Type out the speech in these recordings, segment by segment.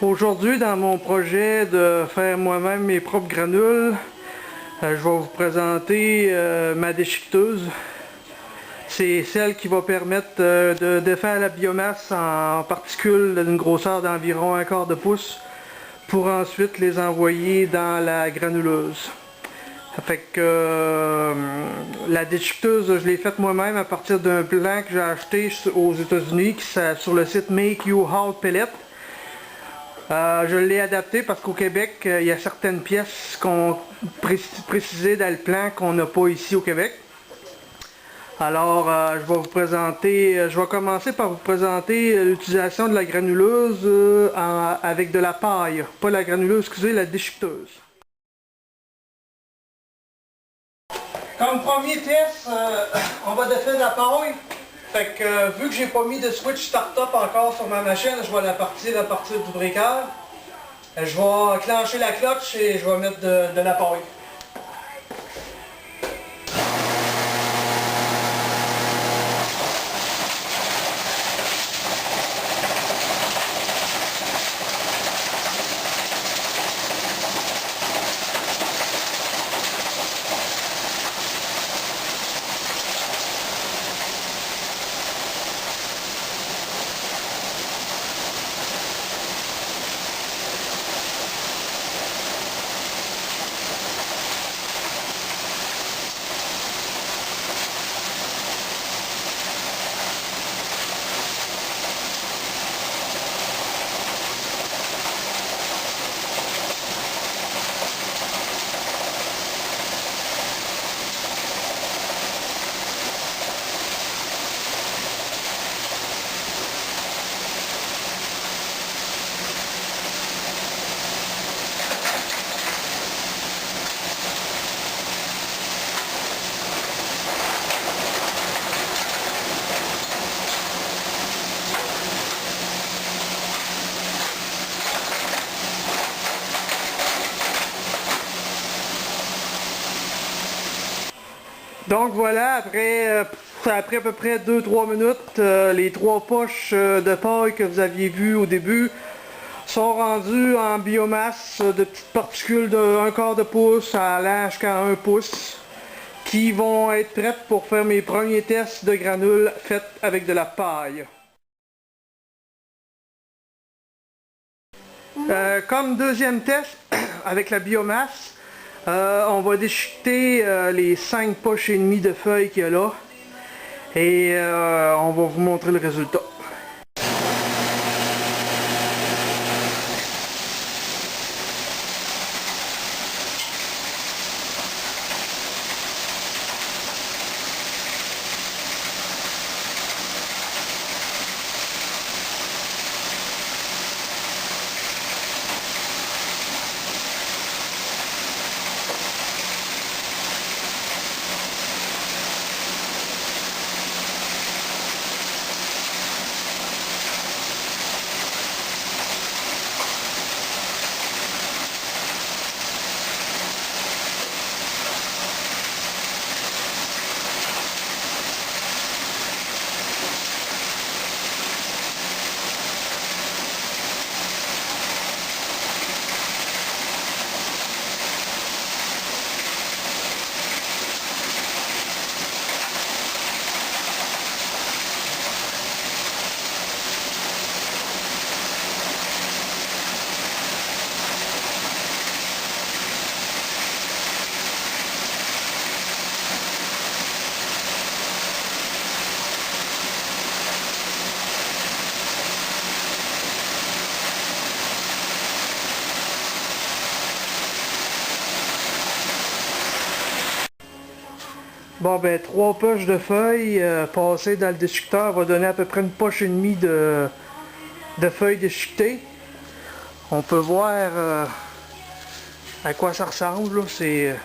Aujourd'hui, dans mon projet de faire moi-même mes propres granules, je vais vous présenter ma déchiqueteuse. C'est celle qui va permettre de défaire la biomasse en particules d'une grosseur d'environ 1/4 de pouce pour ensuite les envoyer dans la granuleuse. Fait que la déchiqueteuse, je l'ai faite moi-même à partir d'un plan que j'ai acheté aux États-Unis sur le site Make You Haul Pellet. Je l'ai adapté parce qu'au Québec, il y a certaines pièces qu'on précisées dans le plan qu'on n'a pas ici au Québec. Alors, je vais commencer par vous présenter l'utilisation de la granuleuse avec de la paille. Pas la granuleuse, excusez, la déchiqueteuse. Comme premier test, on va défaire la paille. Fait que vu que j'ai pas mis de switch start-up encore sur ma machine, je vais la partir à partir du breaker. Je vais clencher la cloche et je vais mettre de la paille. Donc voilà, après à peu près 2-3 minutes, les 3 poches de paille que vous aviez vues au début sont rendues en biomasse de petites particules de 1/4 de pouce allant jusqu'à 1 pouce qui vont être prêtes pour faire mes premiers tests de granules faites avec de la paille. Comme deuxième test avec la biomasse, on va déchiqueter les 5 poches et demie de feuilles qu'il y a là et on va vous montrer le résultat. Bon ben 3 poches de feuilles passées dans le déchiqueteur va donner à peu près une poche et demie de feuilles déchiquetées. On peut voir à quoi ça ressemble. C'est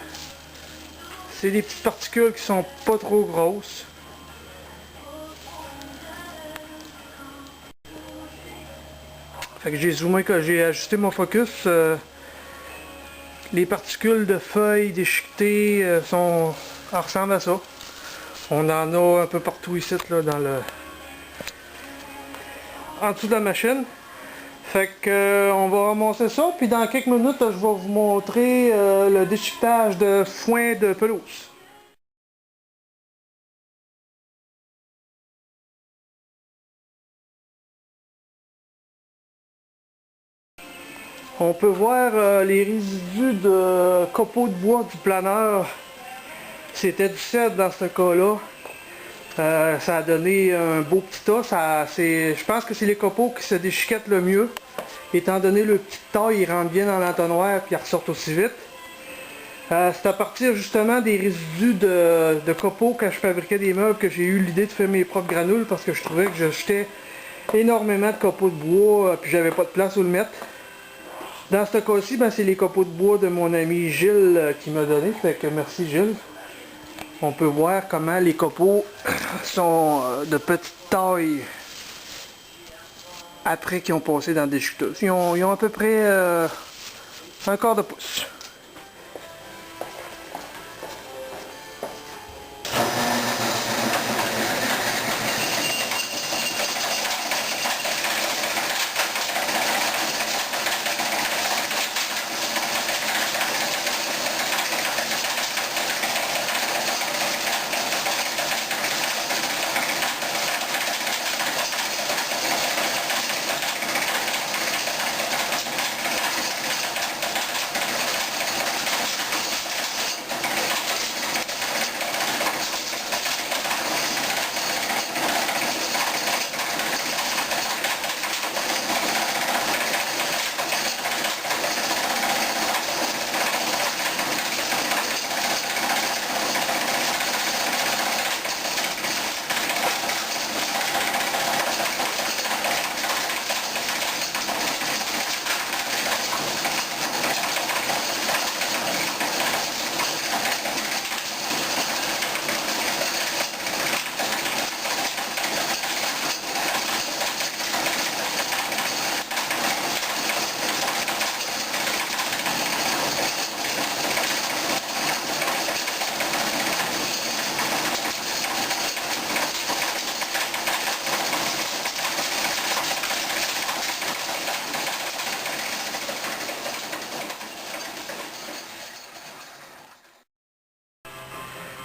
des petites particules qui sont pas trop grosses. Fait que j'ai zoomé, j'ai ajusté mon focus. Les particules de feuilles déchiquetées ressemblent à ça. On en a un peu partout ici, là, en dessous de la machine. Fait que on va ramasser ça, puis dans quelques minutes, je vais vous montrer le déchiquetage de foin de pelouse. On peut voir les résidus de copeaux de bois du planeur. C'était du cèdre dans ce cas-là. Ça a donné un beau petit tas. Je pense que c'est les copeaux qui se déchiquettent le mieux. Étant donné le petit tas, ils rentrent bien dans l'entonnoir et ils ressortent aussi vite. C'est à partir justement des résidus de copeaux quand je fabriquais des meubles que j'ai eu l'idée de faire mes propres granules parce que je trouvais que je jetais énormément de copeaux de bois puis j'avais pas de place où le mettre. Dans ce cas-ci, ben, c'est les copeaux de bois de mon ami Gilles qui m'a donné, fait que merci Gilles. On peut voir comment les copeaux sont de petite taille après qu'ils ont passé dans des déchiqueteuse. Ils ont à peu près un quart de pouce.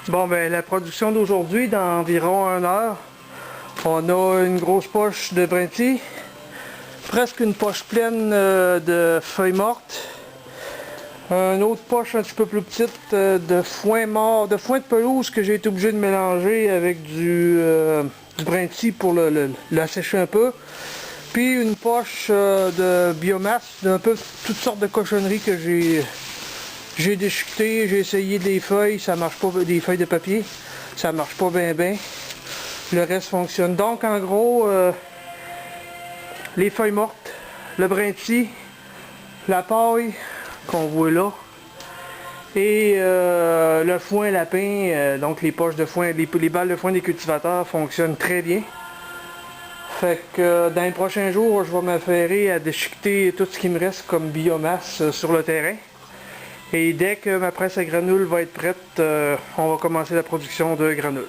Bon ben la production d'aujourd'hui dans environ 1 heure. On a une grosse poche de brintilles, presque une poche pleine de feuilles mortes, une autre poche un petit peu plus petite de foin mort, de foin de pelouse que j'ai été obligé de mélanger avec du brindille pour l'assécher un peu, puis une poche de biomasse, d'un peu toutes sortes de cochonneries que j'ai déchiqueté, j'ai essayé des feuilles, ça marche pas, des feuilles de papier, ça marche pas bien. Le reste fonctionne. Donc en gros, les feuilles mortes, le brindille, la paille qu'on voit là, et le foin lapin, donc les poches de foin, les balles de foin des cultivateurs fonctionnent très bien. Fait que dans les prochains jours, je vais m'affairer à déchiqueter tout ce qui me reste comme biomasse sur le terrain. Et dès que ma presse à granules va être prête, on va commencer la production de granules.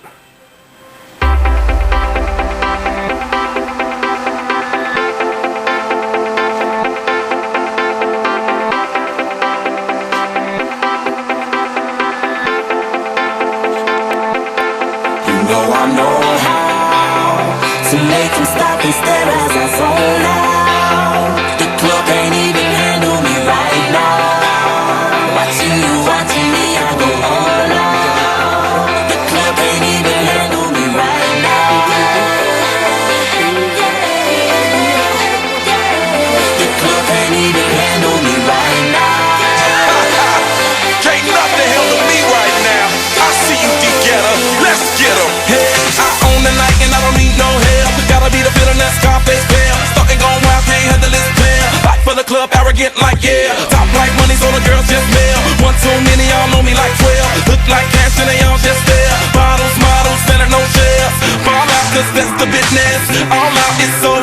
Arrogant like yeah, top like money's on the girls just mail. One too many, y'all know me like 12. Look like cash and they all just there. Bottles, models, better no shares. Fall out 'cause that's the business. All out is so